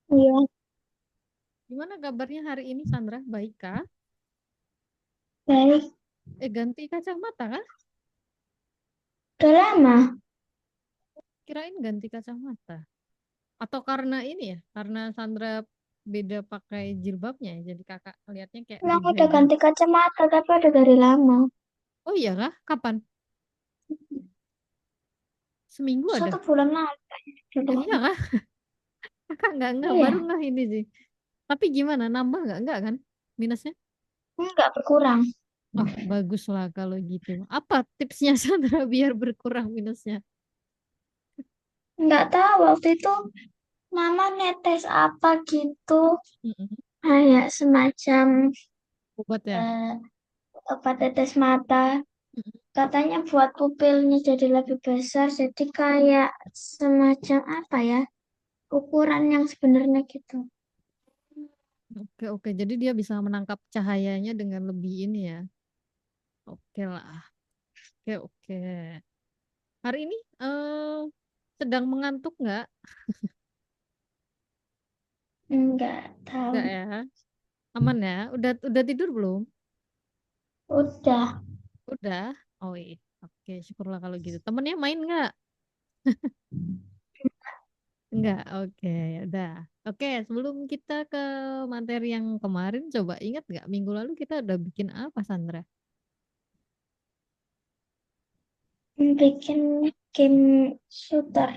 Iya, Gimana kabarnya hari ini Sandra? Baik kah? baik. Ganti kacamata kah? Udah lama. Kirain ganti kacamata. Atau karena ini ya? Karena Sandra beda pakai jilbabnya ya? Jadi kakak lihatnya kayak Emang beda udah gitu. ganti kacamata, tapi udah dari lama. Oh iya kah? Kapan? Seminggu ada? 1 bulan lalu dulu. Iya kah? Kakak nggak baru Iya, nggak ini sih. Tapi gimana? Nambah nggak? Nggak kan? Minusnya? enggak berkurang. Oh, bagus lah kalau gitu. Apa tipsnya Sandra biar berkurang minusnya? Enggak tahu, waktu itu mama netes apa gitu. Mm-mm. Kayak semacam Obat ya? eh, obat tetes mata. Mm-mm. Katanya buat pupilnya jadi lebih besar. Jadi kayak semacam apa ya, ukuran yang sebenarnya gitu. Oke, oke. Jadi dia bisa menangkap cahayanya dengan lebih ini ya. Oke lah. Oke, oke. Hari ini sedang mengantuk nggak? Enggak Nggak tahu. ya? Aman ya? Udah tidur belum? Udah. Udah. Oh iya. Oke, syukurlah kalau gitu. Temennya main nggak? Nggak. Oke, ya udah. Oke, sebelum kita ke materi yang kemarin, coba ingat nggak minggu lalu kita udah bikin apa, Sandra? Bikin game shooter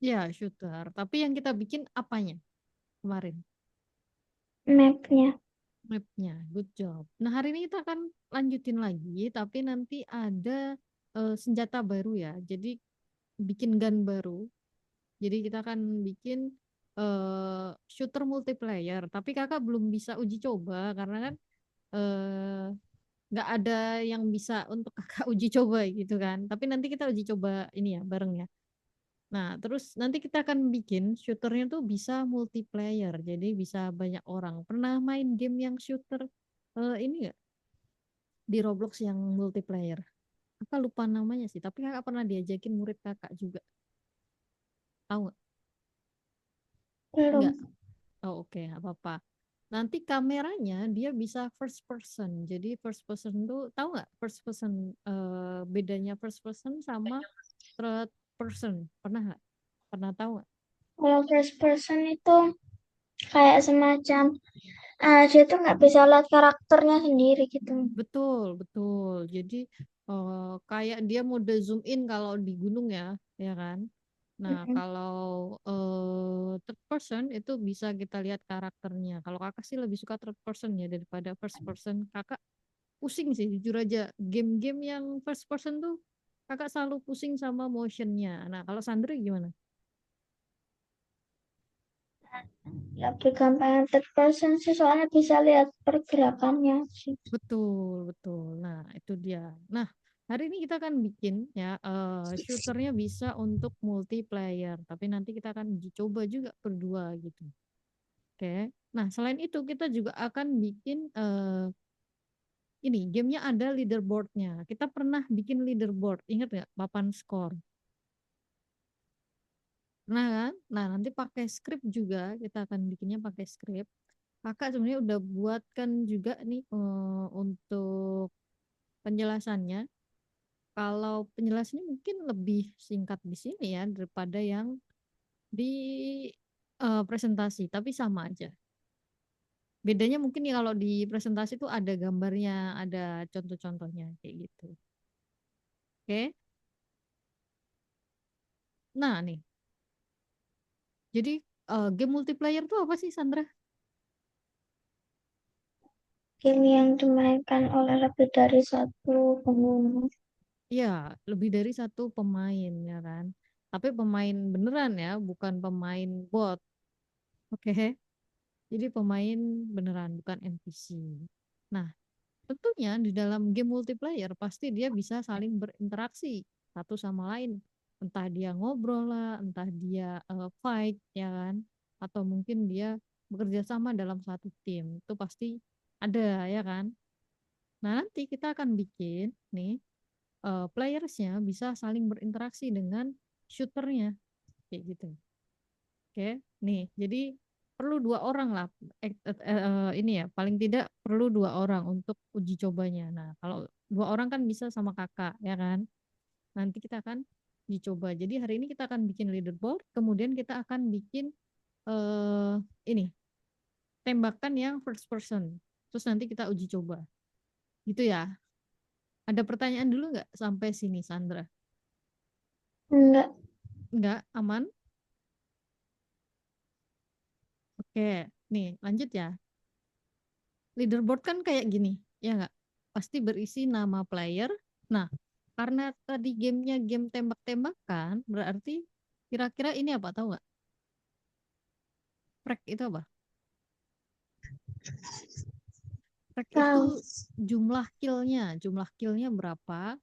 Ya, shooter. Tapi yang kita bikin apanya kemarin? mapnya. Mapnya, good job. Nah, hari ini kita akan lanjutin lagi, tapi nanti ada senjata baru ya. Jadi bikin gun baru. Jadi kita akan bikin shooter multiplayer. Tapi kakak belum bisa uji coba karena kan eh, nggak ada yang bisa untuk kakak uji coba gitu kan. Tapi nanti kita uji coba ini ya bareng ya. Nah, terus nanti kita akan bikin shooternya tuh bisa multiplayer. Jadi bisa banyak orang. Pernah main game yang shooter ini nggak? Di Roblox yang multiplayer. Kakak lupa namanya sih, tapi kakak pernah diajakin murid kakak juga. Tahu nggak? Nggak. Belum. Oh, oke, nggak apa-apa. Nanti kameranya dia bisa first person. Jadi first person tuh tahu nggak? First person bedanya first person sama third person. Pernah nggak? Pernah tahu nggak? Kalau first person itu kayak semacam dia tuh nggak bisa lihat karakternya sendiri gitu. Betul, betul. Jadi kayak dia mode zoom in kalau di gunung ya, ya kan? Nah, Mm-mm. kalau third person itu bisa kita lihat karakternya. Kalau kakak sih lebih suka third person ya daripada first person. Kakak pusing sih jujur aja. Game-game yang first person tuh kakak selalu pusing sama motionnya. Nah, kalau Sandra gimana? Lebih gampang third person sih soalnya bisa lihat pergerakannya sih. Betul, betul. Nah, itu dia. Nah, hari ini kita akan bikin ya shooternya bisa untuk multiplayer, tapi nanti kita akan uji coba juga berdua gitu. Oke. Nah, selain itu kita juga akan bikin ini gamenya ada leaderboardnya. Kita pernah bikin leaderboard, ingat nggak? Papan skor. Nah kan? Nah, nanti pakai script juga. Kita akan bikinnya pakai script. Kakak sebenarnya udah buatkan juga nih untuk penjelasannya. Kalau penjelasannya mungkin lebih singkat di sini ya daripada yang di presentasi, tapi sama aja. Bedanya mungkin ya kalau di presentasi itu ada gambarnya, ada contoh-contohnya kayak gitu. Oke. Nah, nih. Jadi game multiplayer itu apa sih, Sandra? Game yang dimainkan oleh lebih dari satu pengguna. Ya, lebih dari satu pemain ya kan. Tapi pemain beneran ya, bukan pemain bot. Oke. Jadi pemain beneran, bukan NPC. Nah, tentunya di dalam game multiplayer pasti dia bisa saling berinteraksi satu sama lain. Entah dia ngobrol lah, entah dia fight ya kan, atau mungkin dia bekerja sama dalam satu tim. Itu pasti ada ya kan. Nah, nanti kita akan bikin nih playersnya bisa saling berinteraksi dengan shooternya kayak gitu. Oke. Nih, jadi perlu 2 orang lah. Ini ya, paling tidak perlu 2 orang untuk uji cobanya. Nah, kalau 2 orang kan bisa sama kakak, ya kan? Nanti kita akan uji coba. Jadi hari ini kita akan bikin leaderboard, kemudian kita akan bikin eh ini tembakan yang first person. Terus nanti kita uji coba. Gitu ya. Ada pertanyaan dulu nggak sampai sini, Sandra? Enggak. Nggak, aman? Oke, nih lanjut ya. Leaderboard kan kayak gini, ya nggak? Pasti berisi nama player. Nah, karena tadi gamenya game tembak-tembakan, berarti kira-kira ini apa, tahu nggak? Frag itu apa? Frag itu Tahu. jumlah killnya berapa,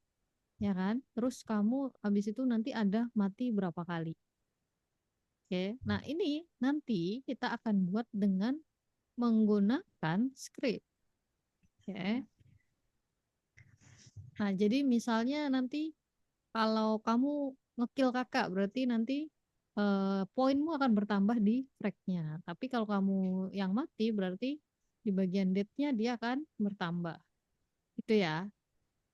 ya kan? Terus kamu habis itu nanti ada mati berapa kali. Oke, nah ini nanti kita akan buat dengan menggunakan script. Oke. Nah, jadi misalnya nanti kalau kamu ngekill kakak, berarti nanti poinmu akan bertambah di frag-nya. Tapi kalau kamu yang mati, berarti di bagian death-nya dia akan bertambah. Itu ya.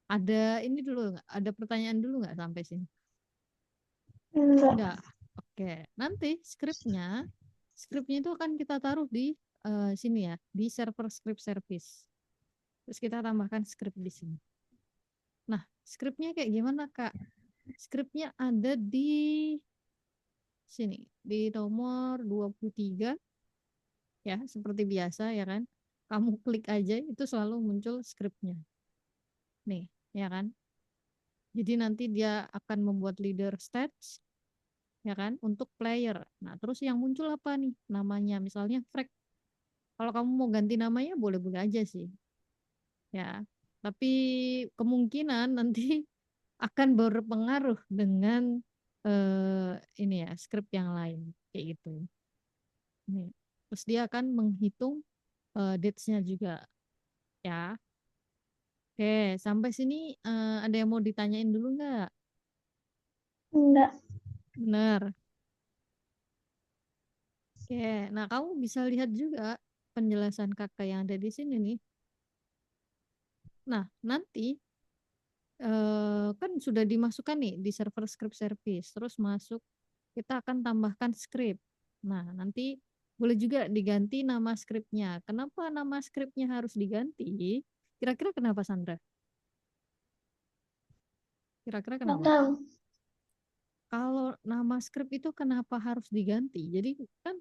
Ada ini dulu nggak? Ada pertanyaan dulu nggak sampai sini? Enggak. Enggak. Oke. Nanti skripnya itu akan kita taruh di sini ya, di server script service. Terus kita tambahkan script di sini. Nah, skripnya kayak gimana, Kak? Skripnya ada di sini, di nomor 23 ya, seperti biasa ya kan. Kamu klik aja itu selalu muncul skripnya. Nih, ya kan? Jadi nanti dia akan membuat leader stats ya kan untuk player. Nah, terus yang muncul apa nih? Namanya misalnya frag. Kalau kamu mau ganti namanya boleh-boleh aja sih. Ya. Tapi kemungkinan nanti akan berpengaruh dengan ini ya, skrip yang lain kayak gitu. Nih. Terus dia akan menghitung dates-nya juga ya. Oke, sampai sini ada yang mau ditanyain dulu nggak? Enggak. Benar. Oke, nah kamu bisa lihat juga penjelasan kakak yang ada di sini nih. Nah, nanti kan sudah dimasukkan nih di server script service, terus masuk, kita akan tambahkan script. Nah, nanti boleh juga diganti nama scriptnya. Kenapa nama scriptnya harus diganti? Kira-kira kenapa, Sandra? Kira-kira Enggak kenapa? tahu. Kalau nama script itu kenapa harus diganti? Jadi kan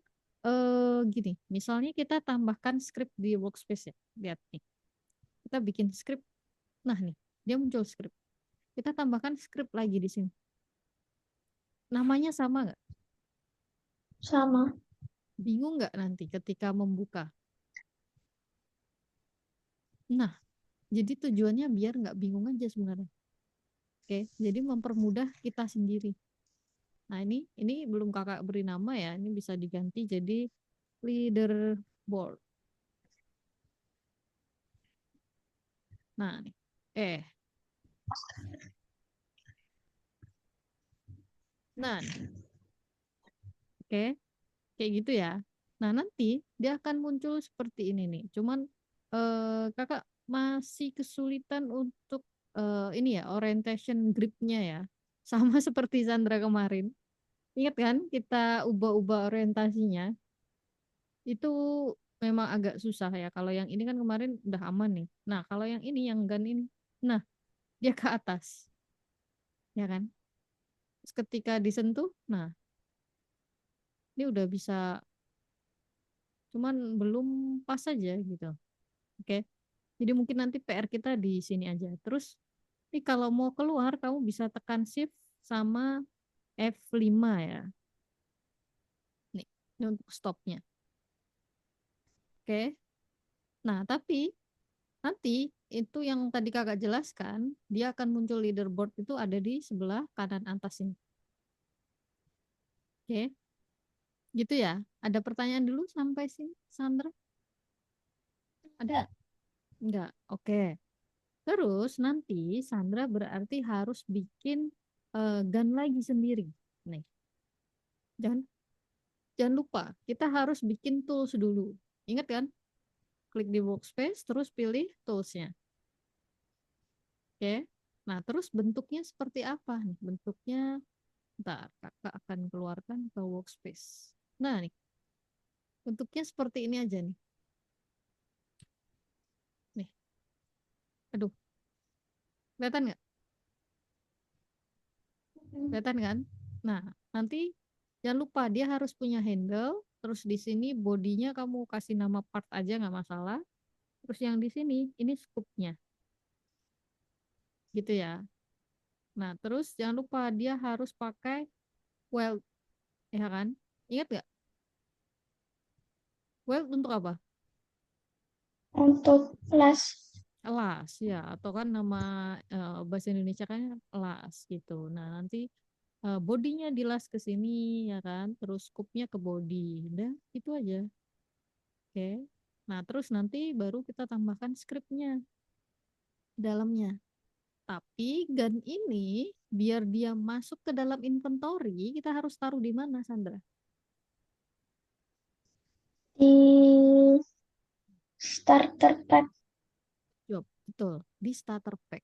gini, misalnya kita tambahkan script di workspace ya. Lihat nih, kita bikin script. Nah nih, dia muncul script. Kita tambahkan script lagi di sini. Namanya sama nggak? Sama. Bingung nggak nanti ketika membuka? Nah, jadi tujuannya biar nggak bingung aja sebenarnya. Oke, jadi mempermudah kita sendiri. Nah, ini belum kakak beri nama ya. Ini bisa diganti jadi leaderboard. Nah, nih. Nah, nih. Oke, kayak gitu ya. Nah, nanti dia akan muncul seperti ini nih. Cuman kakak masih kesulitan untuk ini ya, orientation gripnya ya. Sama seperti Sandra kemarin. Ingat kan kita ubah-ubah orientasinya? Itu memang agak susah ya. Kalau yang ini kan kemarin udah aman nih. Nah, kalau yang ini, yang gun ini. Nah, dia ke atas. Ya kan? Terus ketika disentuh, nah ini udah bisa, cuman belum pas aja gitu. Oke. Jadi mungkin nanti PR kita di sini aja. Terus ini kalau mau keluar kamu bisa tekan shift sama F5 ya. Nih, ini untuk stopnya. Oke. Nah, tapi nanti itu yang tadi kakak jelaskan, dia akan muncul leaderboard itu ada di sebelah kanan atas ini. Oke. Gitu ya. Ada pertanyaan dulu sampai sini, Sandra? Ada nggak? Nggak. Oke. Terus nanti Sandra berarti harus bikin gun lagi sendiri. Nih, jangan jangan lupa kita harus bikin tools dulu. Ingat kan? Klik di workspace, terus pilih toolsnya. Oke. Nah, terus bentuknya seperti apa nih? Bentuknya, ntar kakak akan keluarkan ke workspace. Nah, nih, bentuknya seperti ini aja nih. Nih, aduh, kelihatan nggak? Kelihatan kan? Nah, nanti jangan lupa dia harus punya handle. Terus di sini bodinya kamu kasih nama part aja nggak masalah. Terus yang di sini ini scoopnya, gitu ya. Nah, terus jangan lupa dia harus pakai weld, ya kan? Ingat nggak? Weld untuk apa? Untuk las. Elas ya, atau kan nama bahasa Indonesia kan elas gitu. Nah, nanti bodinya dilas ke sini ya kan, terus scoopnya ke body. Udah, itu aja. Oke. Nah, terus nanti baru kita tambahkan scriptnya dalamnya. Tapi gun ini biar dia masuk ke dalam inventory, kita harus taruh di mana, Sandra? Di starter pack. Job, betul, di starter pack.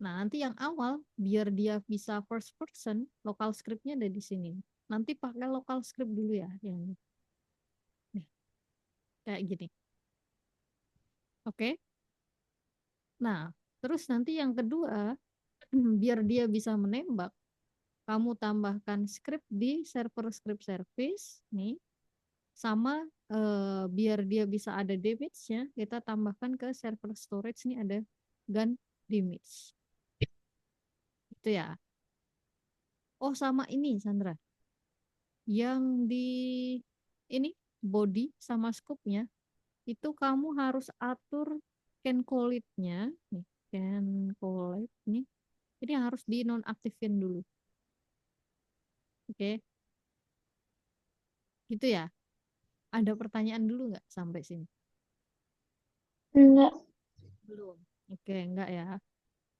Nah, nanti yang awal biar dia bisa first person, local scriptnya ada di sini. Nanti pakai local script dulu ya, yang nih, kayak gini. Oke. Nah, terus nanti yang kedua, biar dia bisa menembak, kamu tambahkan script di server script service nih, sama biar dia bisa ada damage-nya, kita tambahkan ke server storage nih ada gun damage. Itu ya. Oh, sama ini Sandra. Yang di ini body sama scope-nya itu kamu harus atur can collide-nya nih, can collide nih. Ini harus dinonaktifin dulu. Oke, gitu ya. Ada pertanyaan dulu nggak sampai sini? Enggak. Belum. Oke, enggak ya.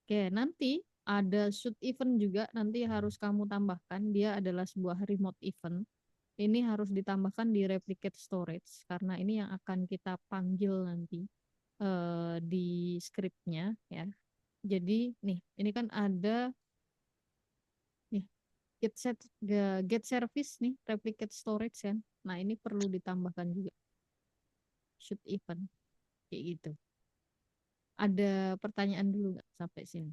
Oke, nanti ada shoot event juga nanti harus kamu tambahkan. Dia adalah sebuah remote event. Ini harus ditambahkan di replicate storage karena ini yang akan kita panggil nanti di scriptnya ya. Jadi nih, ini kan ada nih get service nih replicate storage kan. Nah, ini perlu ditambahkan juga shoot event kayak gitu. Ada pertanyaan dulu nggak sampai sini?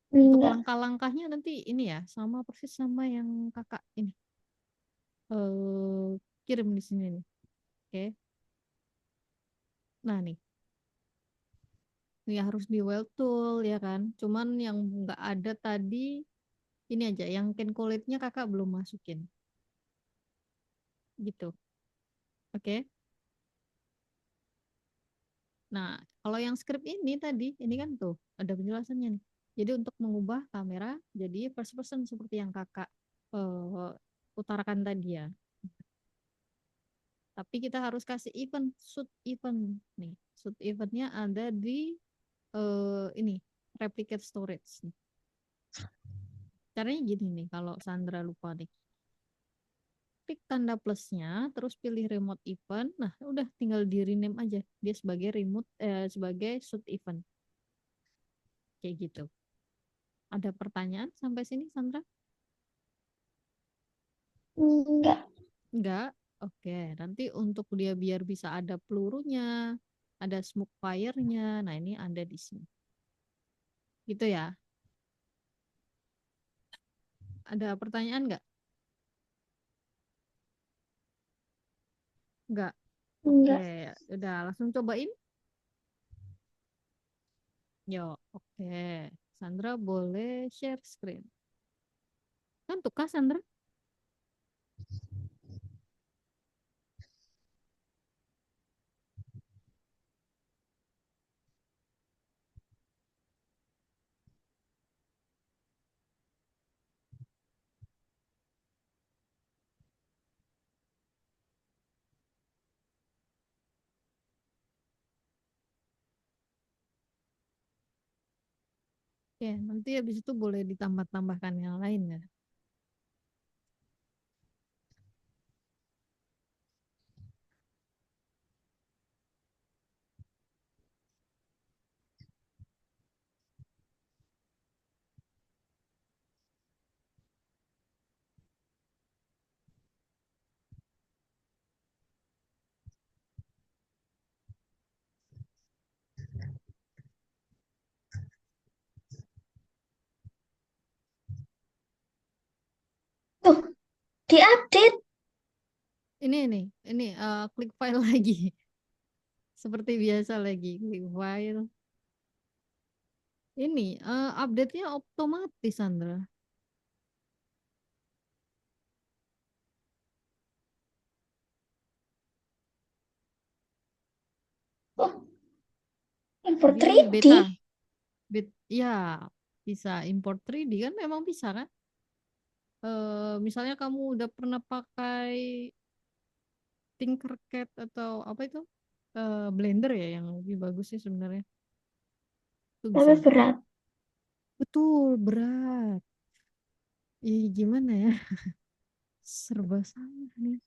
Untuk Enggak. langkah-langkahnya nanti ini ya, sama persis sama yang kakak ini kirim di sini nih. Oke. Nah nih, ini harus di well tool ya kan. Cuman yang nggak ada tadi ini aja, yang can collect-nya kakak belum masukin. Gitu. Oke. Nah, kalau yang script ini tadi, ini kan tuh ada penjelasannya nih. Jadi untuk mengubah kamera jadi first person seperti yang kakak eh, utarakan tadi ya. Tapi kita harus kasih event, shoot event nih. Shoot eventnya ada di ini replicate storage nih. Caranya gini nih kalau Sandra lupa nih. Klik tanda plusnya, terus pilih remote event. Nah, udah tinggal di rename aja. Dia sebagai remote sebagai shoot event. Kayak gitu. Ada pertanyaan sampai sini, Sandra? Enggak. Enggak. Oke, nanti untuk dia biar bisa ada pelurunya, ada smoke fire-nya. Nah, ini ada di sini. Gitu ya. Ada pertanyaan nggak? Enggak. Oke, Enggak. udah langsung cobain. Yo, oke. Sandra boleh share screen. Kan tuh Kak Sandra? Oke, nanti habis itu boleh ditambah-tambahkan yang lain ya. Diupdate. Ini klik file lagi. Seperti biasa lagi, klik file. Ini update-nya otomatis, Sandra. Oh, import Jadi ini 3D. beta. Ya, bisa import 3D kan memang bisa kan? Misalnya kamu udah pernah pakai Tinkercad atau apa itu? Blender ya yang lebih bagus sih sebenarnya. Itu Tapi bisa. berat. Betul, berat. Gimana ya? Serba salah nih.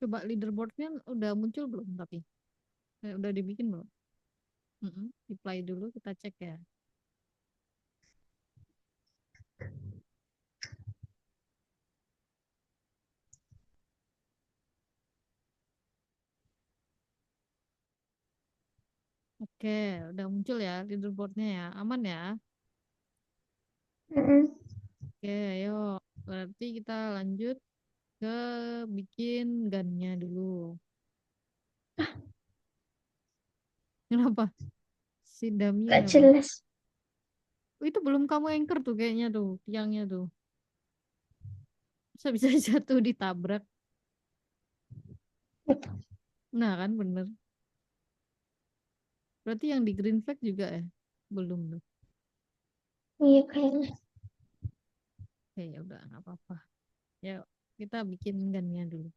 Coba leaderboardnya udah muncul belum tapi? Udah dibikin belum? Reply dulu kita cek ya. Oke, udah muncul ya leaderboardnya ya. Aman ya? Mm-mm. Oke, ayo. Berarti kita lanjut ke bikin gunnya dulu. Kenapa? Si dummy Gak kenapa? jelas. Oh, itu belum kamu anchor tuh kayaknya tuh, tiangnya tuh. Bisa jatuh ditabrak. Nah kan bener. Berarti yang di green flag juga ya? Belum tuh. Iya kayaknya. Ya udah nggak apa-apa. Ya kita bikin gunnya dulu.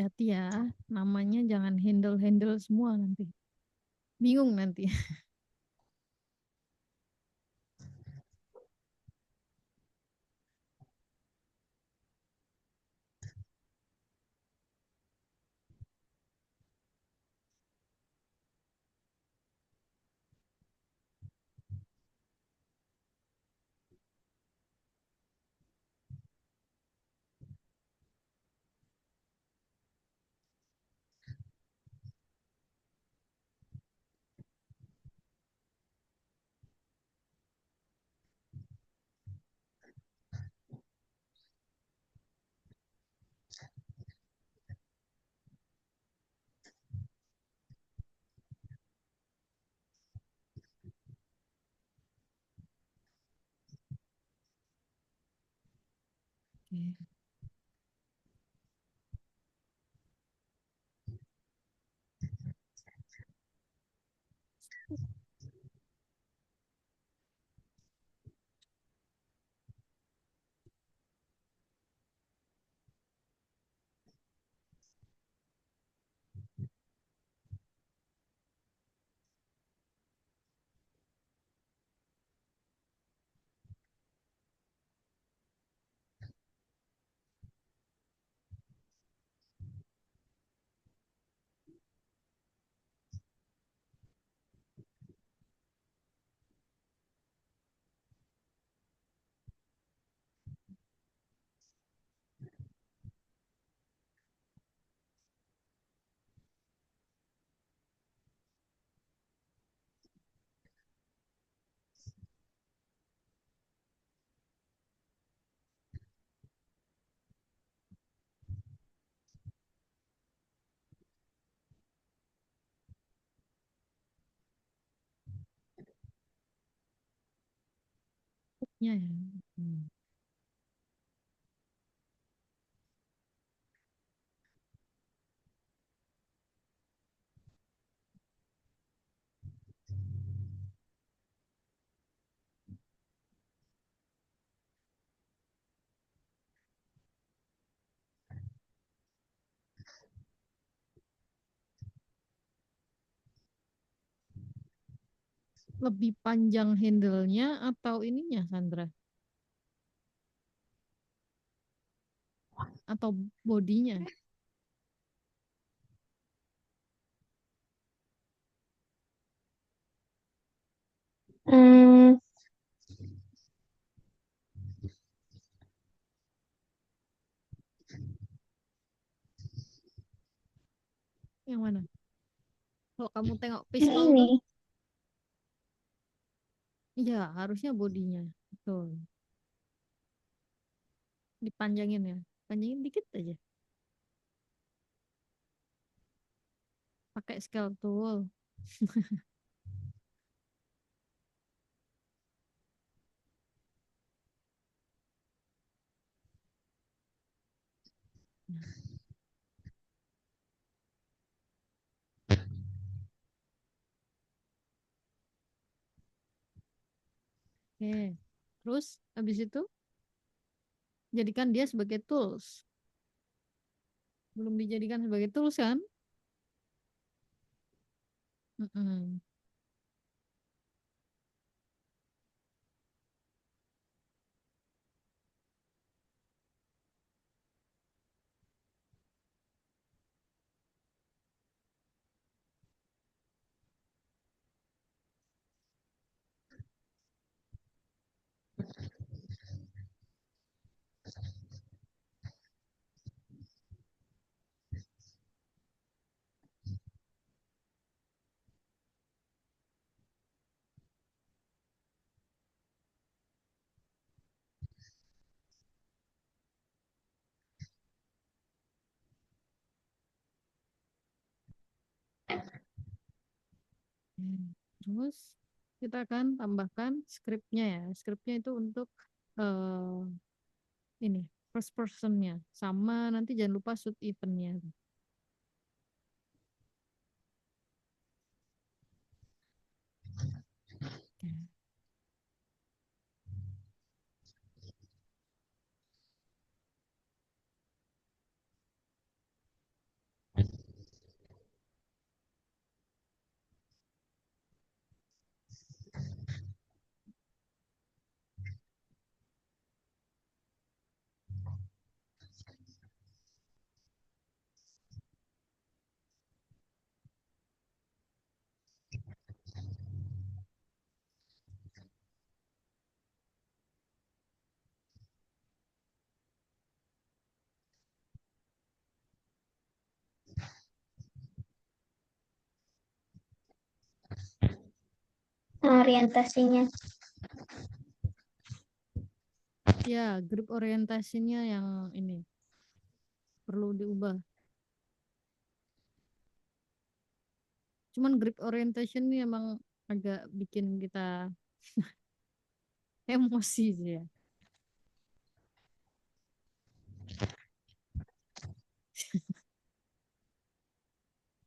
Hati ya, namanya jangan handle-handle semua nanti. Bingung nanti. Oke. Ya, ya. Hmm. Lebih panjang handle-nya atau ininya, Sandra? Atau bodinya? Hmm, Yang mana? Kalau kamu tengok yang pistol tuh, ini. iya harusnya bodinya. Betul. Dipanjangin ya. Panjangin dikit aja. Pakai scale tool. Oke. Terus habis itu jadikan dia sebagai tools. Belum dijadikan sebagai tools kan? Mm-mm. Oke. Terus kita akan tambahkan scriptnya ya. Scriptnya itu untuk eh ini first personnya. Sama nanti jangan lupa shoot eventnya. Oke. Orientasinya. Ya, grup orientasinya yang ini perlu diubah. Cuman grip orientation ini emang agak bikin kita emosi sih ya.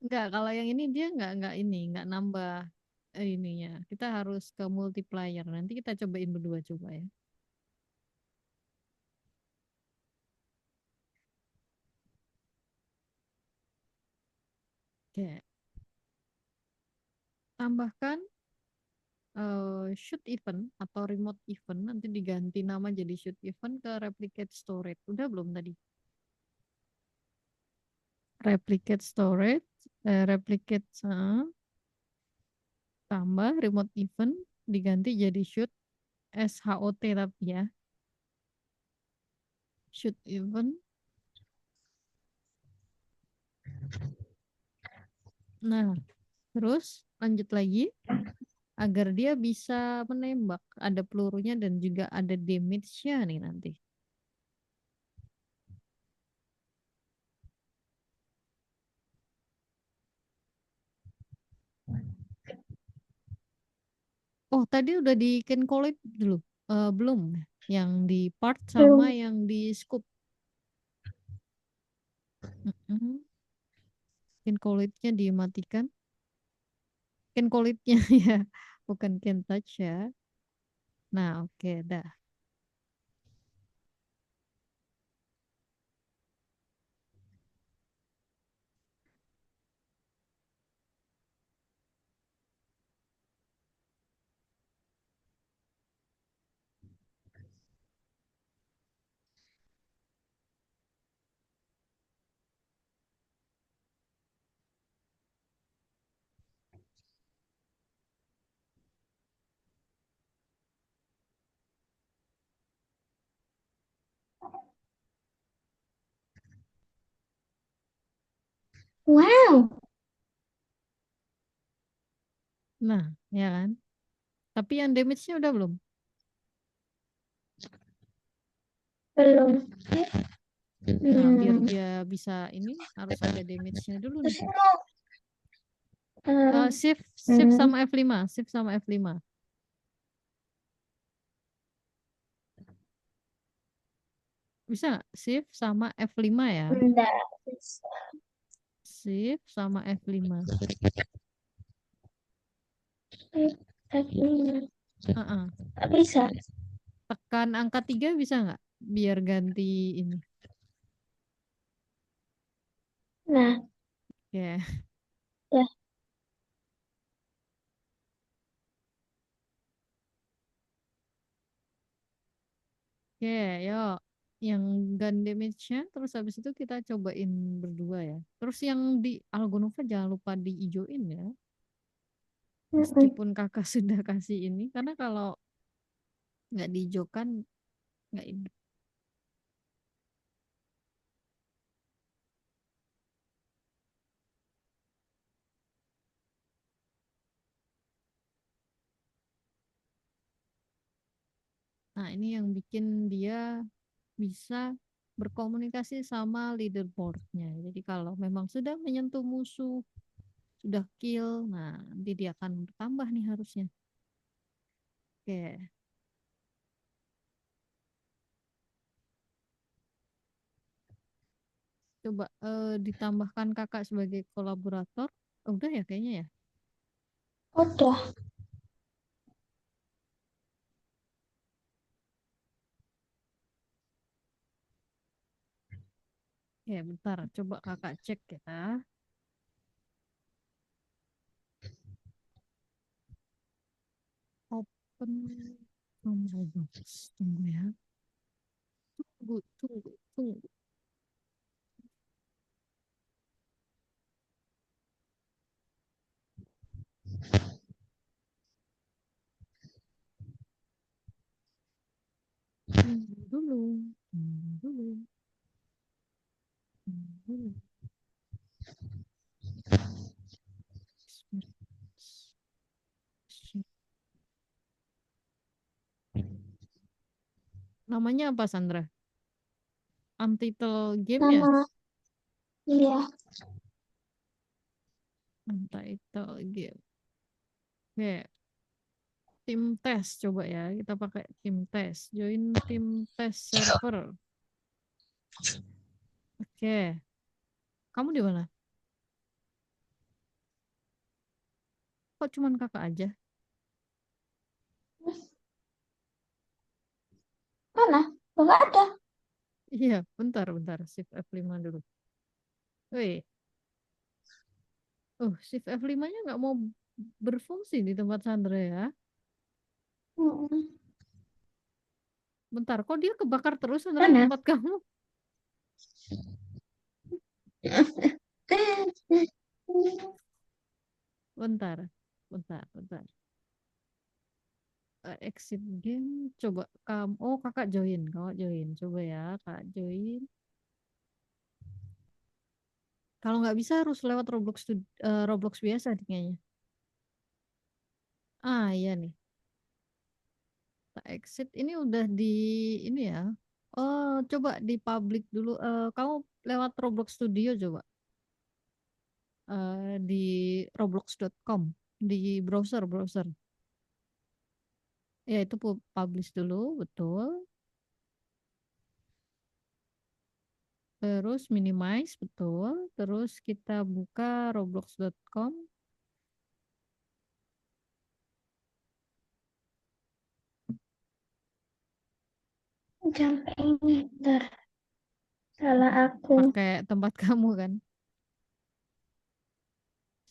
Enggak, kalau yang ini dia enggak nambah ininya. Kita harus ke multiplier. Nanti kita cobain berdua coba ya. Oke, tambahkan shoot event atau remote event nanti diganti nama jadi shoot event ke replicate storage. Udah belum tadi? Replicate storage, replicate tambah remote event diganti jadi shoot SHOT tapi ya. Shoot event. Nah, terus lanjut lagi agar dia bisa menembak. Ada pelurunya dan juga ada damage-nya nih nanti. Oh, tadi udah di Kencolit dulu. Belum. Yang di part sama Belum. yang di scoop. Mm-mm. Kencolitnya dimatikan. Kencolitnya ya. Bukan Ken touch ya. Nah, oke, dah. Wow, Nah, ya kan. Tapi yang damage-nya udah belum? belum. Nah, biar Hmm. dia bisa ini harus ada damage-nya dulu Terus nih. itu eh, Shift hmm, sama F5, shift sama F5. Bisa nggak? Shift sama F5 ya. enggak bisa. Shift sama F5. Tapi Heeh. nggak bisa. Tekan angka 3 bisa nggak? Biar ganti ini. Nah, Ya. ya. Oke, yuk. Yang gun damage-nya, terus habis itu kita cobain berdua ya. Terus yang di Algonova jangan lupa diijoin ya. Mm-mm. Meskipun kakak sudah kasih ini. Karena kalau nggak diijokan, nggak ini. Nah, ini yang bikin dia bisa berkomunikasi sama leaderboardnya. Jadi kalau memang sudah menyentuh musuh, sudah kill, nah nanti dia akan bertambah nih harusnya. Oke, coba ditambahkan kakak sebagai kolaborator. Oh, udah ya kayaknya ya. Udah. Ya, bentar. Coba kakak cek ya. Open from Roblox. Tunggu ya. Tunggu. Tunggu dulu. Tunggu dulu. Tunggu dulu. Namanya apa Sandra? Untitled game ya? Nama, iya. Untitled game. Oke, tim tes coba ya. Kita pakai tim tes. Join tim tes server. Oke, kamu di mana? kok cuman kakak aja? Mana? Enggak ada. Iya, bentar, bentar. Shift F5 dulu. Wih, Shift F5-nya nggak mau berfungsi di tempat Sandra ya. Mm-mm. Bentar, kok dia kebakar terus Sandra di Mana? tempat kamu? Bentar, bentar, bentar. Exit game, coba kamu. Oh, kakak join, kakak join. Coba ya, kak join. Kalau nggak bisa harus lewat Roblox biasa nih kayaknya. Ah, iya nih. Tak exit ini udah di ini ya. Oh, coba di public dulu. Kamu lewat Roblox Studio coba. Di roblox.com di browser. Ya itu publish dulu, betul. Terus minimize, betul. Terus kita buka roblox.com. Sampai ini. Bentar. Salah aku. Pakai tempat kamu kan.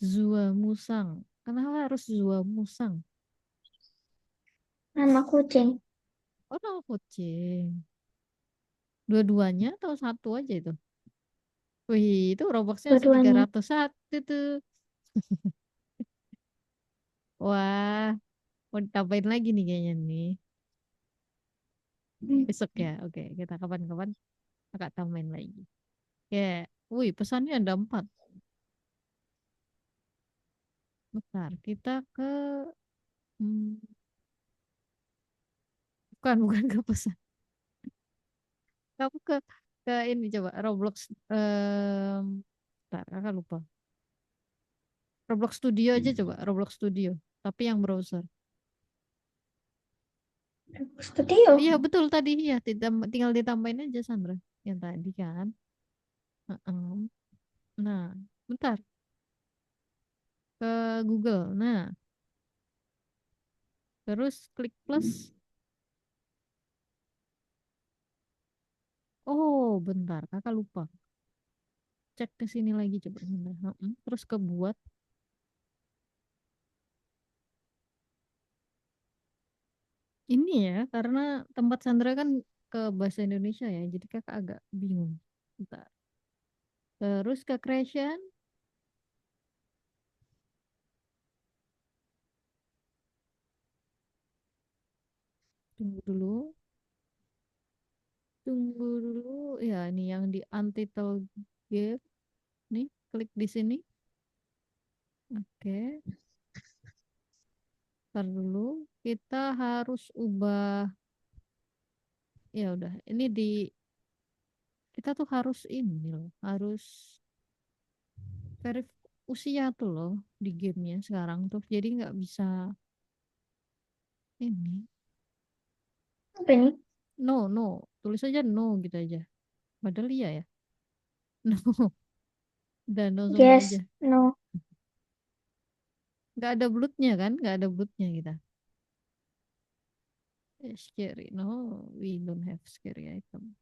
Zua Musang. Kenapa harus Zua Musang? Nama kucing. Oh, nama kucing. Dua-duanya atau satu aja itu? Wih, itu Robloxnya langsung Dua-duanya. 301 tuh. Wah, mau ditambahin lagi nih kayaknya nih. Hmm. Besok ya. Oke, kita kapan-kapan kakak tambahin lagi. Ya, wih, pesannya ada 4. Bentar, kita ke hmm, bukan ke pesan. Kamu ke ini coba Roblox bentar, kakak lupa. Roblox Studio aja coba, Roblox Studio, tapi yang browser. Studio. Iya, betul tadi ya, tinggal ditambahin aja Sandra yang tadi kan. Heeh. Nah, bentar ke Google. Nah, terus klik plus. Oh, bentar, kakak lupa. Cek ke sini lagi coba. Bentar. Terus ke buat. Ini ya, karena tempat Sandra kan ke bahasa Indonesia ya, jadi kakak agak bingung. Bentar. Terus ke creation, tunggu dulu, tunggu dulu. Ya, ini yang di Untitled Game. Nih, klik di sini. Oke, ntar dulu. Kita harus ubah. Ya udah, ini kita tuh harus ini loh, harus verif usia tuh loh di gamenya sekarang tuh. Jadi nggak bisa ini. Apa ini? No, no. Tulis aja no gitu aja. Padahal iya ya. No. Dan no semua aja. Yes. No. Nggak ada bloodnya kan? Nggak ada bloodnya kita. Scary. No, we don't have scary item.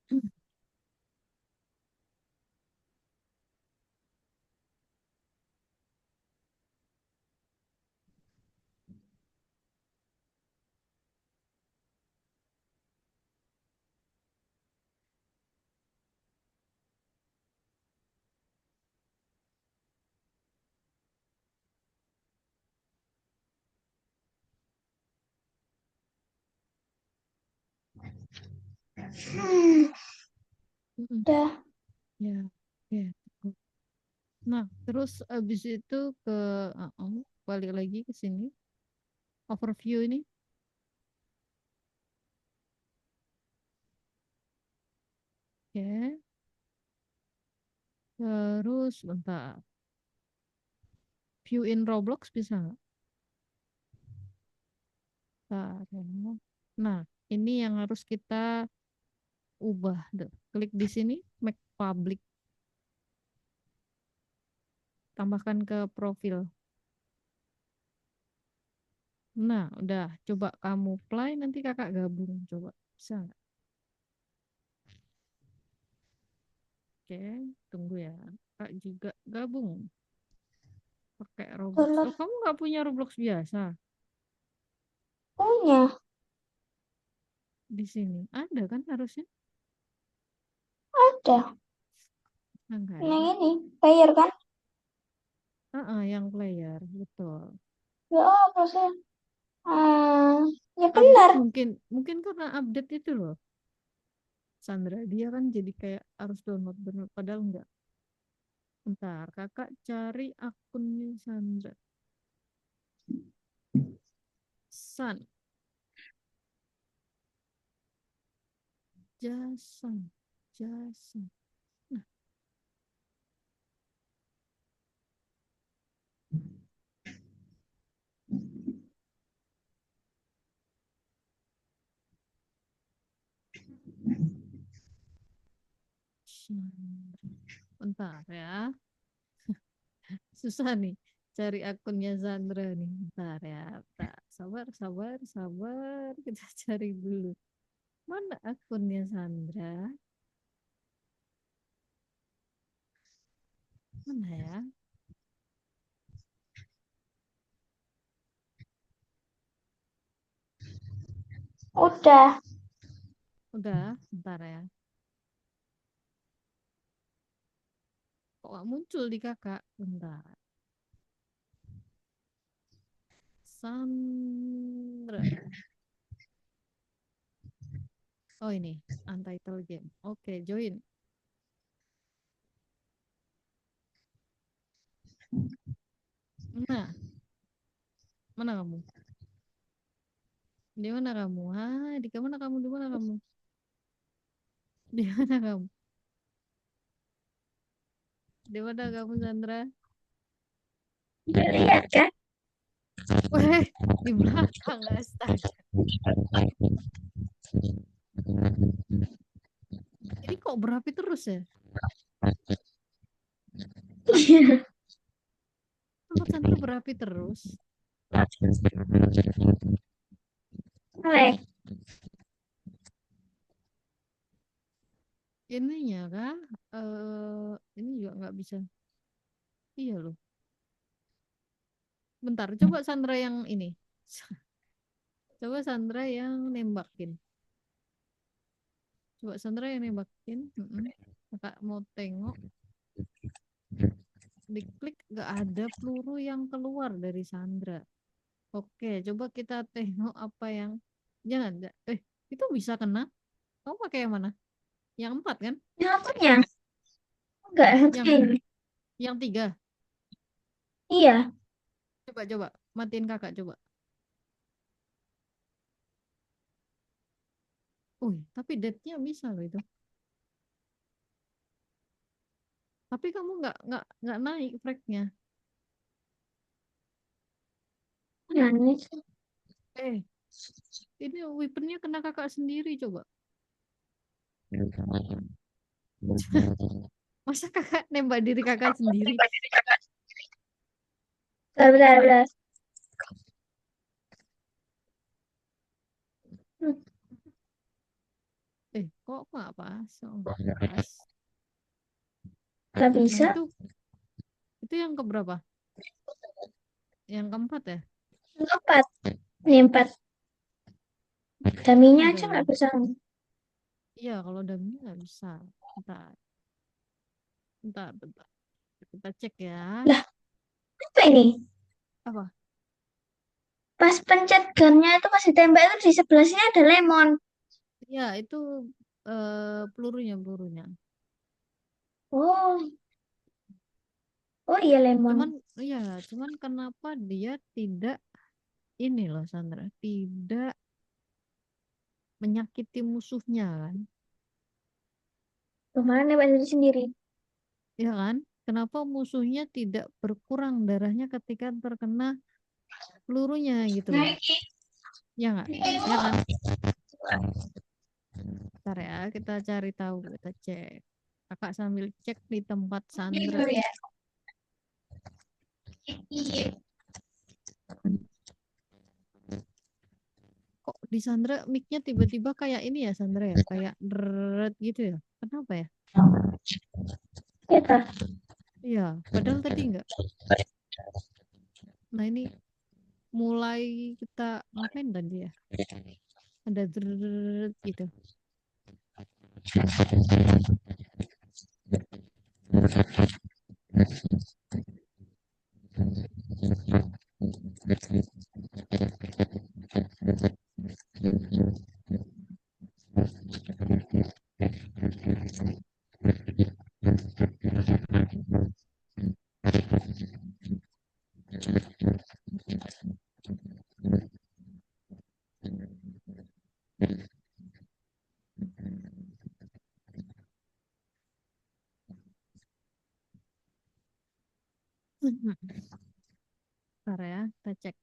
Hmm. Mm-mm. Udah. Ya, ya. Nah, terus abis itu balik lagi ke sini. Overview ini. Oke. Terus bentar. view in Roblox bisa nggak? Bentar ya. Nah, ini yang harus kita ubah. Klik di sini, make public, tambahkan ke profil. Nah, udah. Coba kamu play, nanti kakak gabung. Coba, bisa nggak? Oke, tunggu ya. Kak juga gabung pakai Roblox. Telur Oh, kamu nggak punya Roblox biasa punya. di sini? Ada kan harusnya? Ada. Enggak Yang ya? ini. Player kan? Yang player, betul. Ya apa sih? Hmm, ya benar. Update mungkin, mungkin karena update itu loh, Sandra. Dia kan jadi kayak harus download, padahal enggak. Bentar, kakak cari akunnya Sandra. San, Jason, Jason. Nah, Sandra. Bentar ya. Susah nih cari akunnya Sandra nih. Bentar ya. Bentar. Sabar, sabar, sabar. Kita cari dulu. Mana akunnya Sandra? Mana ya? Udah. Udah, bentar ya. Kok gak muncul di kakak? Bentar. Sandra. Oh ini, Untitled Game. Oke, join. Nah, mana kamu? Di mana kamu? Di mana kamu? Di mana kamu? Di mana kamu? Di mana kamu, Sandra? Nggak lihat kan? Weh, di belakang, astaga. Ini kok berapi terus ya? Iya. Tempat Sandra berapi terus. Oke. Ininya kah? Ini juga nggak bisa. Iya loh. Bentar, coba Sandra yang ini. Coba Sandra yang nembakin. Coba Sandra yang nembakin. Kakak mau tengok. Diklik gak ada peluru yang keluar dari Sandra. Oke, coba kita tengok apa yang. Jangan. Itu bisa kena. Kamu pakai yang mana? Yang 4 kan? Yang akunya. Enggak, Yang satunya ini. yang 3. Iya. Coba matiin kakak coba. Tapi dead-nya bisa loh itu. Tapi kamu nggak naik frag-nya. Nah, ini. Eh, ini weapon-nya kena kakak sendiri coba. Masa kakak nembak diri kakak sendiri? Bentar, bentar, bentar. Hmm, Kok nggak pas? Oh, nggak pas. nggak Nah bisa. itu yang keberapa? Yang keempat ya? Empat. Ini empat. Daminya Ada aja nggak loh. bisa. Iya, kalau dummy nggak bisa. Bentar, bentar. Kita cek ya. Lah, apa ini? Apa? Pas pencet gunnya itu pas ditembak itu di sebelah sini ada lemon. Ya, itu pelurunya. Oh, oh iya lemon. Cuman, ya, cuman kenapa dia tidak ini loh, Sandra, tidak menyakiti musuhnya kan? Kemana nembak diri sendiri? Ya kan? kenapa musuhnya tidak berkurang darahnya ketika terkena pelurunya gitu loh. Ya nggak? Ya kan? Bentar ya, kita cari tahu, kita cek. Kakak sambil cek di tempat Sandra. Kok di Sandra mic-nya tiba-tiba kayak ini ya Sandra ya? Kayak deret gitu ya? Kenapa ya? Gitu. Iya, padahal tadi enggak. Nah ini mulai kita ngapain tadi ya? Ada deret gitu. Bentar ya, kita cek.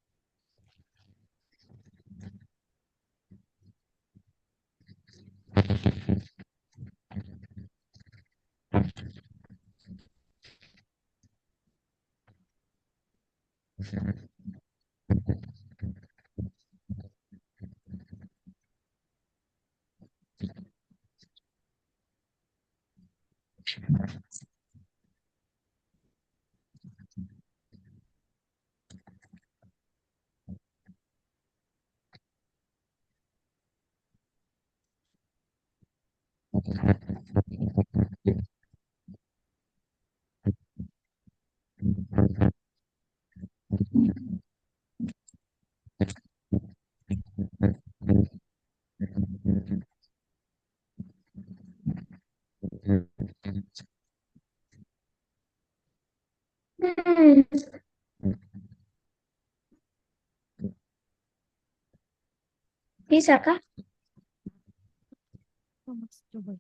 Hmm, bisa kah? Oh, Mas, coba.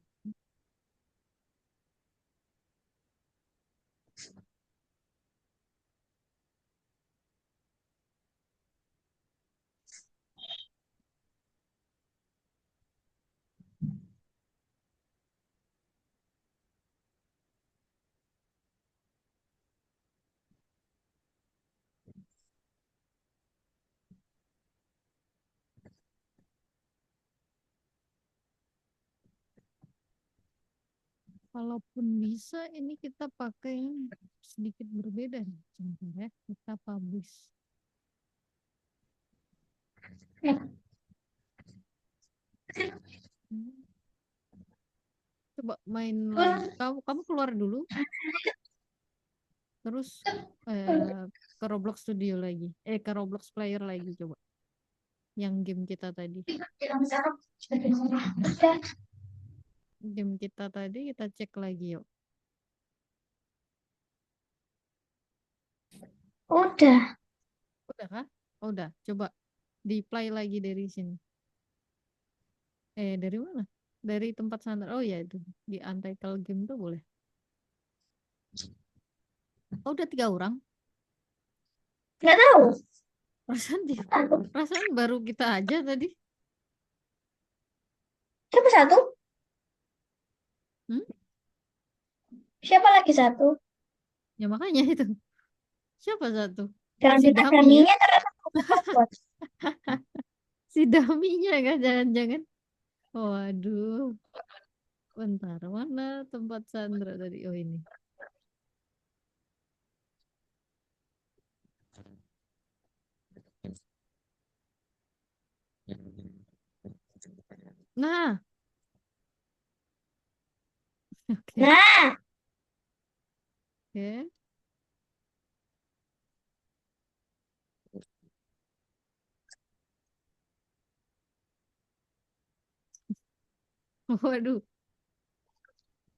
Kalaupun bisa, ini kita pakai yang sedikit berbeda nih. Contoh ya, kita publish. Ya. Hmm. Coba main lagi. Kamu kamu keluar dulu, terus ke Roblox Studio lagi. Ke Roblox Player lagi coba. Yang game kita tadi. Udah, Game kita tadi kita cek lagi yuk. udah. Udah kah? Oh, udah. Coba di play lagi dari sini. Dari mana? Dari tempat Sandra. Oh ya itu di Untitled Game tuh boleh. Oh, udah 3 orang. Nggak tahu. Perasaan dia, Aku. perasaan baru kita aja tadi. Siapa satu? Hmm? Siapa lagi satu? Ya makanya itu. Siapa satu? Jangan Si bilang Dami ya? daminya ternyata buat. Si Daminya kan jangan-jangan. Waduh. Bentar, mana tempat Sandra tadi? Oh ini. Nah, oke. Nah, Oke. Waduh,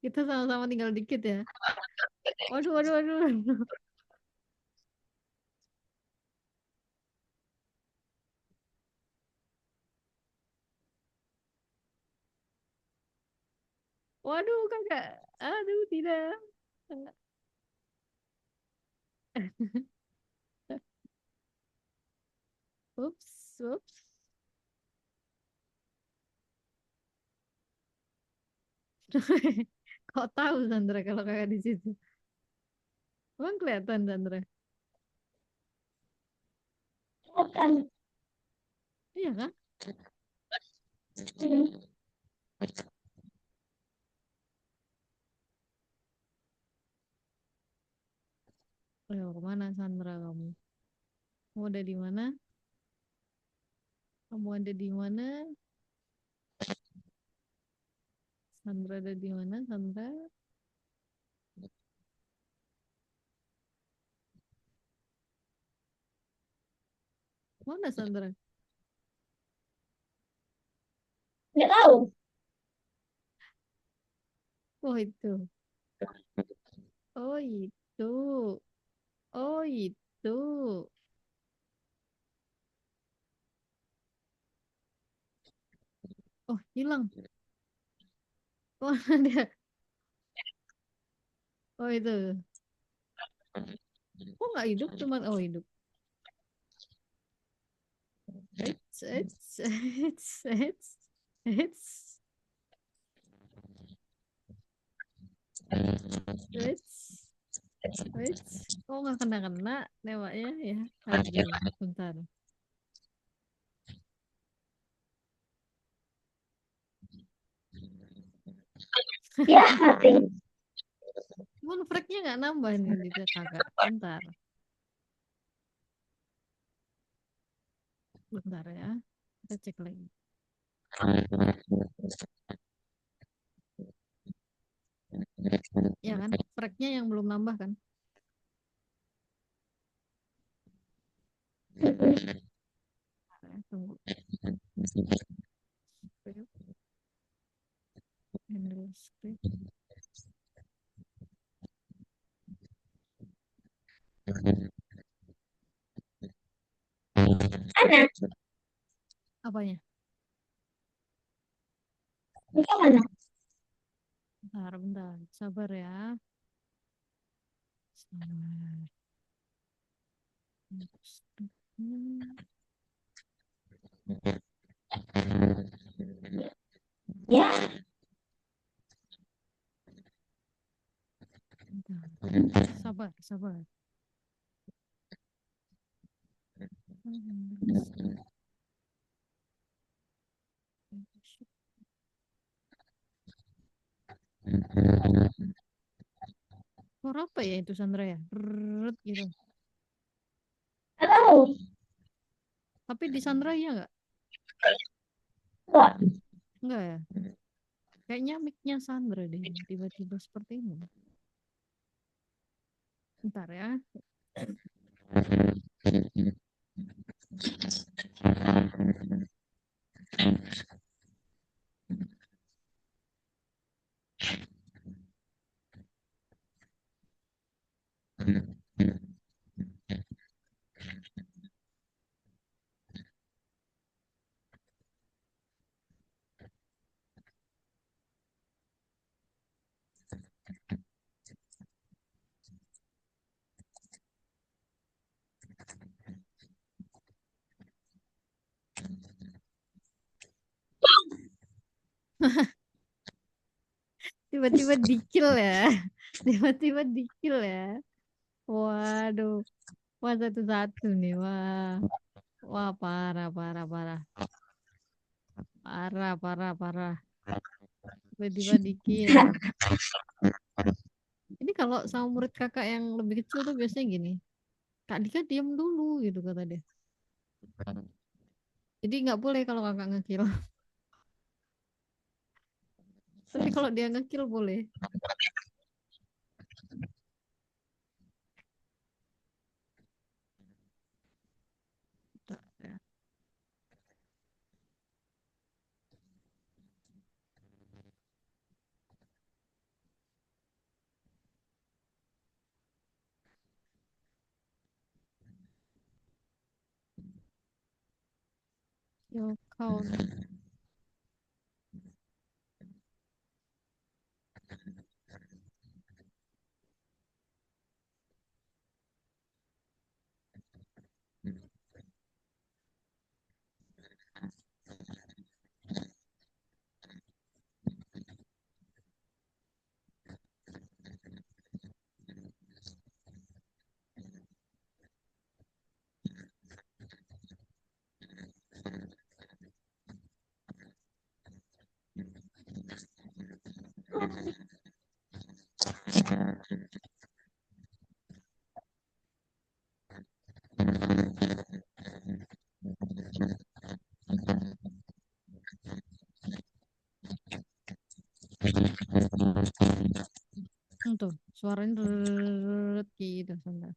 kita sama-sama tinggal dikit ya. Waduh, waduh, waduh, waduh. Waduh, kakak. Aduh, tidak. Ups, ups. Kok tahu Sandra kalau kakak di situ? Emang kelihatan Sandra? Bukan. Iya kan? Hmm. Ayo, kemana Sandra kamu? Kamu ada di mana? Kamu ada di mana? Sandra ada di mana? Sandra? Mana Sandra? Nggak tahu. Oh itu. Oh itu. Oh itu. Oh hilang. Oh dia. Oh itu. Kok nggak hidup? Cuman oh hidup. It's. It's. It's. Kok nggak kena-kena newaknya ya? Aduh, bentar. Ya, mati. Cuman fragnya nggak nambah nih di kakak. Bentar. Bentar ya. Kita cek lagi. Ya kan? Fragnya yang belum nambah kan? Bentar ya, tunggu. Handle script. Mana? Apanya? Itu mana? Bentar, bentar. Sabar ya. Sabar. Scriptnya. Ya. Bentar. Sabar, sabar. Handle script. Suara apa ya itu Sandra ya? Rrrr gitu. Nggak tahu. Tapi di Sandra iya nggak? Nggak. Enggak ya? Kayaknya mic-nya Sandra deh. Tiba-tiba seperti ini. Bentar ya. Tiba-tiba dikil ya. Tiba-tiba dikil ya. Waduh. Wah satu-satu nih. Wah. Wah parah, parah, parah. Parah, parah, parah. Tiba-tiba dikil. Ini kalau sama murid kakak yang lebih kecil tuh biasanya gini. Kak Dika diam dulu gitu kata dia. Jadi nggak boleh kalau kakak ngekil. Tapi kalau dia ngekil boleh. Bentar ya. Your count. Tuh, suaranya deret gitu, Sandra.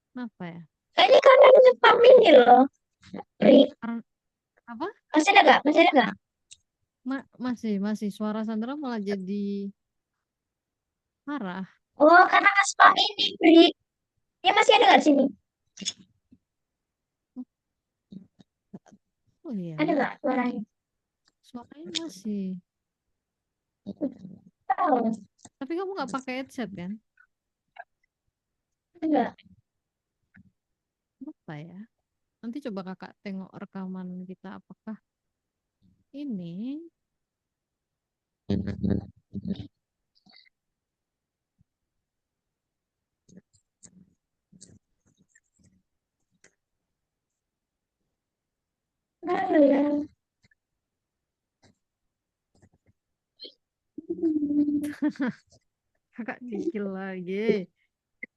Kenapa ya? Ini karena ada Pak Mini loh. Ri. Karena apa? Masih ada gak? Masih ada gak? Masih suara Sandra malah jadi marah. Oh, karena Mas Pak ini, Ri. Dia masih ada gak di sini? Oh iya Ada ya, gak suaranya? suaranya masih. Tahu. Tapi kamu nggak pakai headset kan? Enggak. Apa ya? Nanti coba kakak tengok rekaman kita apakah ini. Enggak ya. Kakak cicil lagi.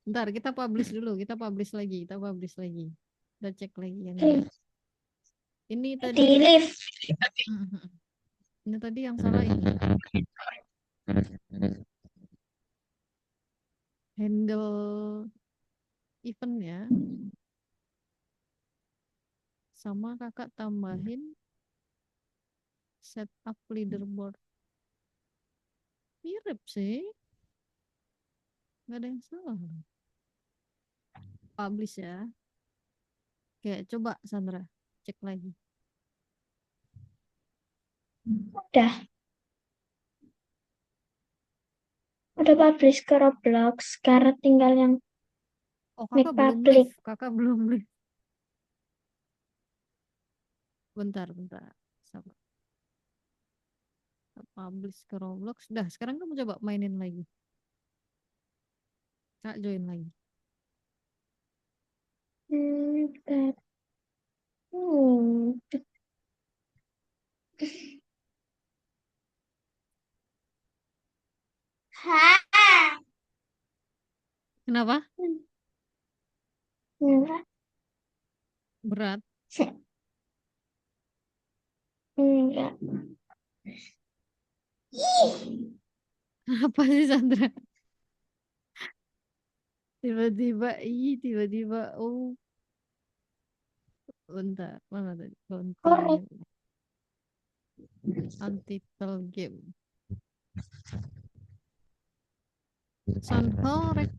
Ntar kita publish dulu, kita publish lagi, kita publish lagi. Kita cek lagi yang ini. Ini tadi, Di lift. ini tadi yang salah ini. Handle event ya. Sama kakak tambahin setup leaderboard. Mirip sih. Nggak ada yang salah. Publish ya. Oke, coba Sandra, cek lagi. Udah. Udah publish ke Roblox. Sekarang tinggal yang Oh, make kakak belum public. live. Kakak belum live. Bentar. Sabar. Publish ke Roblox. Dah, sekarang kamu coba mainin lagi. Kak join lagi. Bentar. Hmm. Ha. Kenapa? Enggak. Berat. Enggak. Apa sih Sandra? Tiba-tiba, tiba-tiba. Oh, bentar. Mana tadi? Korek. Continue. Untitled game. Sound korek.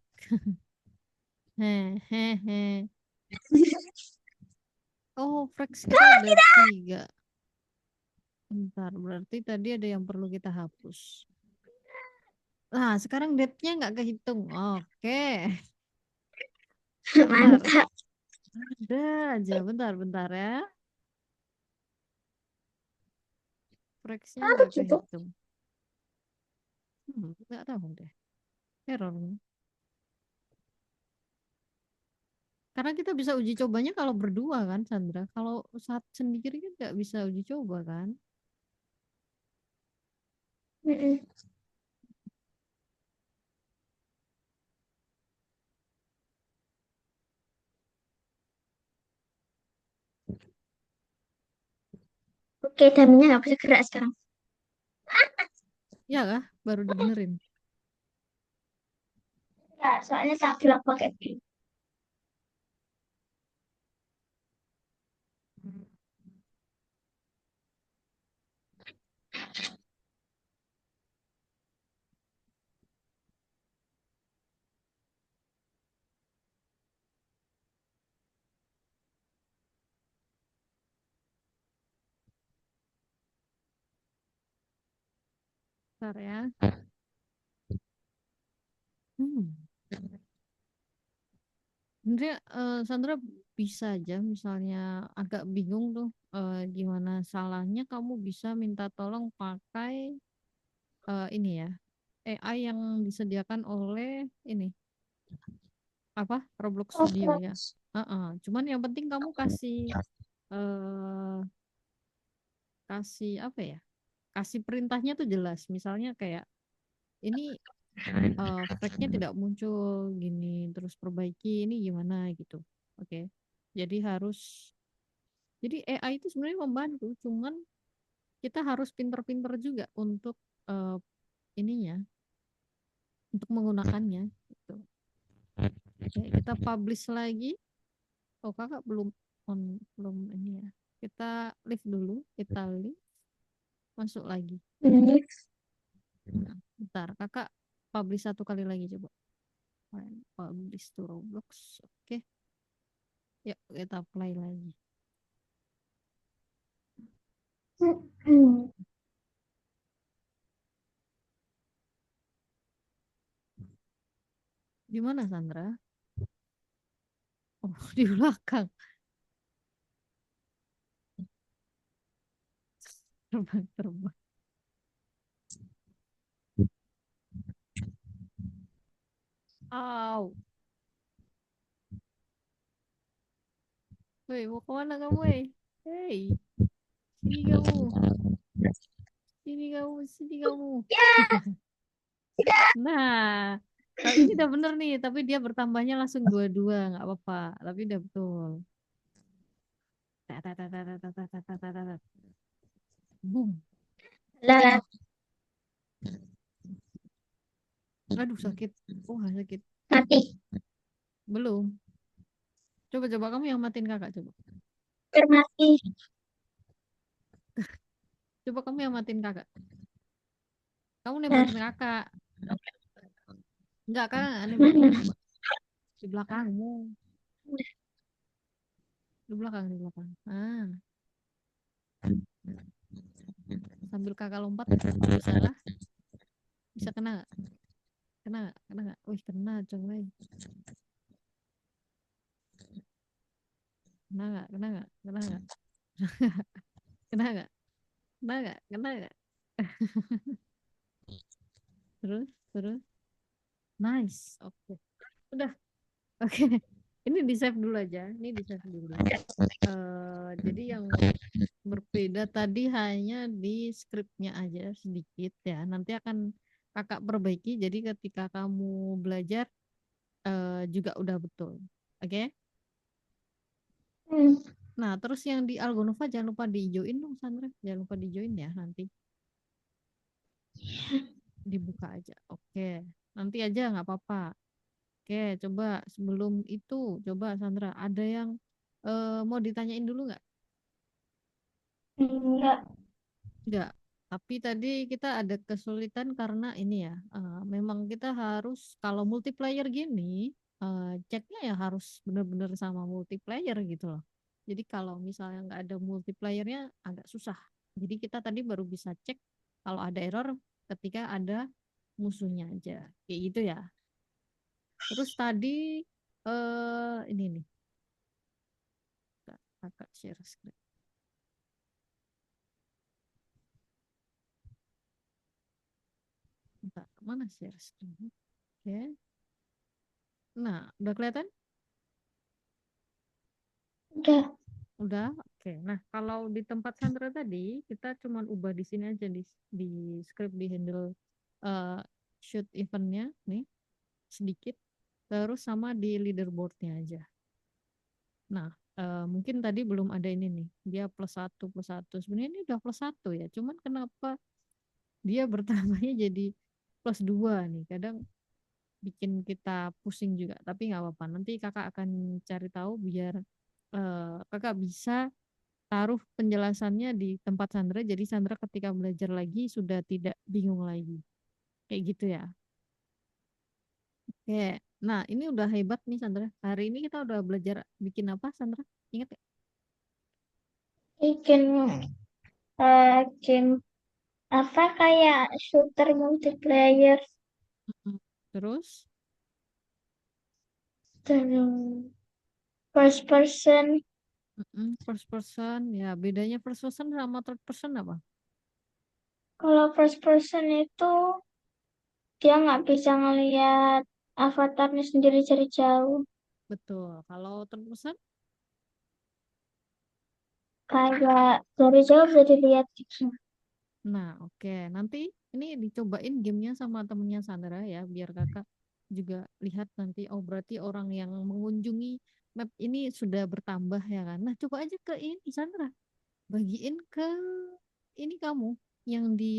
Hehehe. Oh, Frex kita ada 3. Bentar, berarti tadi ada yang perlu kita hapus. Nah, sekarang date-nya nggak kehitung. Oke. Bentar. Mantap. Ada aja. Bentar ya. Frex-nya Apa nggak gitu? kehitung. Nggak tahu deh. Error. Karena kita bisa uji cobanya kalau berdua kan, Sandra. Kalau saat sendiri kan nggak bisa uji coba kan. Mm-mm. Oke, daminya nggak bisa gerak sekarang. Ya kah? Baru dibenerin. Ya, soalnya tak bilang pakai pin. Bentar ya. Hmm. Sebenarnya Sandra bisa aja misalnya agak bingung tuh gimana salahnya kamu bisa minta tolong pakai ini ya AI yang disediakan oleh ini apa Roblox Oh, Studio ya. terus. Cuman yang penting kamu eh, kasih apa ya? Kasih perintahnya tuh jelas. Misalnya kayak ini flag-nya tidak muncul gini, terus perbaiki ini gimana gitu. Oke. Jadi AI itu sebenarnya membantu, cuman kita harus pinter-pinter juga untuk eh, ininya, untuk menggunakannya gitu. Oke, kita publish lagi. Oh, kakak belum belum ini ya. Kita leave dulu, kita leave, masuk lagi. Bentar, kakak publish satu kali lagi coba. Publish to Roblox. Oke, yuk kita play lagi. Di mana Sandra? Oh, di belakang. Terbang. Au. Woi, mau kemana kamu, woi? Hei, sini kamu. Sini kamu, sini kamu. Nah, ini udah bener nih, tapi dia bertambahnya langsung dua-dua, nggak apa-apa. Tapi udah betul. Boom. Lah, Aduh, sakit. Oh, sakit. mati. Belum. Coba kamu yang matiin kakak, coba. Termati. Coba kamu yang matiin kakak. Kamu Nah, nembakin kakak. Enggak, kakak nggak nembak. Coba. Di belakangmu. Di belakang, di belakang. Ah, sambil kakak lompat, bisa kah? Bisa kena nggak? Kena nggak? Kena nggak? Wih, kena, coy. Kena nggak? Kena nggak? Kena nggak? Kena nggak? Kena nggak? Kena nggak? Terus, terus. Nice. Oke. Udah. Oke. Ini di save dulu aja. Ini di save dulu. Jadi yang berbeda tadi hanya di scriptnya aja sedikit ya. Nanti akan kakak perbaiki. Jadi ketika kamu belajar juga udah betul. Oke? hmm, Nah, terus yang di Algonova jangan lupa di-join dong, Sandra. Jangan lupa di-join ya nanti. Dibuka aja. Oke. Nanti aja nggak apa-apa. Oke, coba sebelum itu, coba Sandra, ada yang mau ditanyain dulu nggak? enggak. Nggak. Tapi tadi kita ada kesulitan karena ini ya, memang kita harus kalau multiplayer gini, ceknya ya harus benar-benar sama multiplayer gitu loh. Jadi kalau misalnya nggak ada multiplayernya agak susah. Jadi kita tadi baru bisa cek kalau ada error ketika ada musuhnya aja. Kayak gitu ya. Terus tadi ini nih, kakak share screen. Bentar, mana share screen? Oke. Nah, udah kelihatan? Udah. Udah, oke. Nah, kalau di tempat Sandra tadi, kita cuman ubah di sini aja di script di handle eh, shoot eventnya nih sedikit, terus sama di leaderboardnya aja. Nah, mungkin tadi belum ada ini nih, dia +1 +1. Sebenarnya ini udah +1 ya, cuman kenapa dia bertambahnya jadi +2 nih? Kadang bikin kita pusing juga, tapi nggak apa-apa. Nanti kakak akan cari tahu biar kakak bisa taruh penjelasannya di tempat Sandra, jadi Sandra ketika belajar lagi sudah tidak bingung lagi. Kayak gitu ya. Oke. Nah, ini udah hebat nih Sandra. Hari ini kita udah belajar bikin apa Sandra? Ingat ya? Bikin game apa kayak shooter multiplayer Mm. Terus, terus first person. first person, ya bedanya first person sama third person apa? Kalau first person itu dia nggak bisa ngelihat avatarnya sendiri dari jauh. Betul. Kalau third person, Kayak dari jauh bisa dilihat gitu. Nah, oke. Nanti ini dicobain gamenya sama temennya Sandra ya, biar kakak juga lihat nanti. Oh, berarti orang yang mengunjungi map ini sudah bertambah ya kan. Nah, coba aja ke ini Sandra. Bagiin ke ini kamu yang di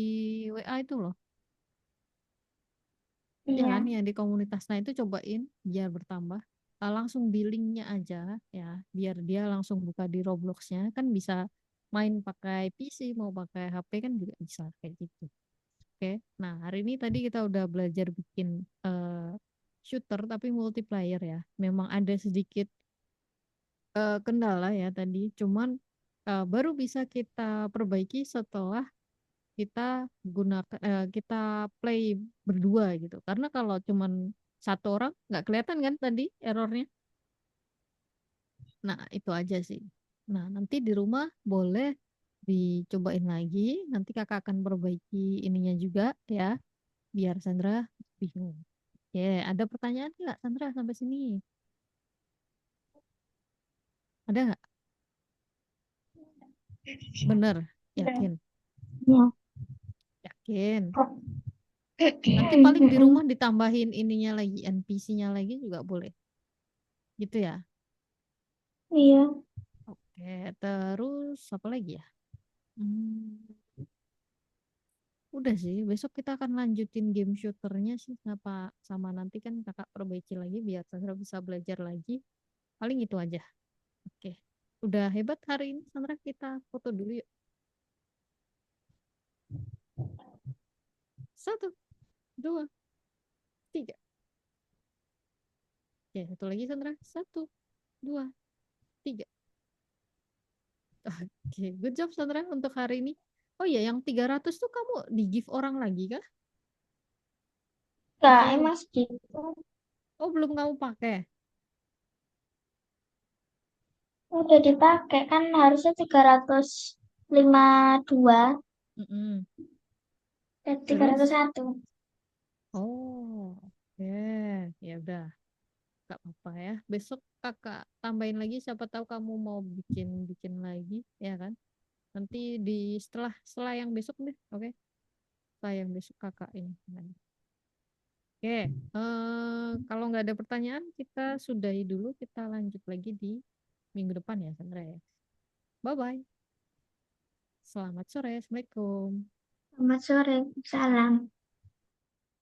WA itu loh. Ya kan, Iya. yang di komunitas. Nah, itu cobain biar bertambah. Langsung di linknya aja ya, biar dia langsung buka di Robloxnya. Kan bisa main pakai PC, mau pakai HP kan juga bisa kayak gitu. Oke, nah hari ini tadi kita udah belajar bikin shooter tapi multiplayer ya. Memang ada sedikit kendala ya tadi, cuman baru bisa kita perbaiki setelah kita kita play berdua gitu. Karena kalau cuman satu orang nggak kelihatan kan tadi errornya. Nah itu aja sih. Nah nanti di rumah boleh dicobain lagi. Nanti kakak akan perbaiki ininya juga ya, biar Sandra bingung. Oke, ada pertanyaan nggak Sandra sampai sini? Ada nggak? Bener, Udah. yakin, Ya. yakin. Kok. Nanti paling di rumah ditambahin ininya lagi, NPC-nya lagi juga boleh. Gitu ya. Iya. Oke, terus apa lagi ya? Hmm, udah sih, besok kita akan lanjutin game shooternya sih sama nanti kan kakak perbaiki lagi biar Sandra bisa belajar lagi. Paling itu aja. Oke. Udah hebat hari ini Sandra, kita foto dulu yuk. Satu, dua, tiga. Oke, satu lagi Sandra. Satu, dua, tiga. Oke, good job Sandra untuk hari ini. Oh iya, yang 300 tuh kamu di give orang lagi kah? Enggak, Atau emang segitu. oh belum kamu pakai? Udah dipakai kan harusnya 352 Mm-mm. dan Terus? 301. Oh, oke. Ya udah, gak apa-apa ya. Besok kakak tambahin lagi, siapa tahu kamu mau bikin-bikin lagi, ya kan? Nanti setelah setelah yang besok deh, oke? Setelah yang besok kakak ini. Oke, kalau nggak ada pertanyaan, kita sudahi dulu. Kita lanjut lagi di minggu depan ya, Sandra ya. Bye-bye. Selamat sore. Assalamualaikum. Selamat sore. Salam.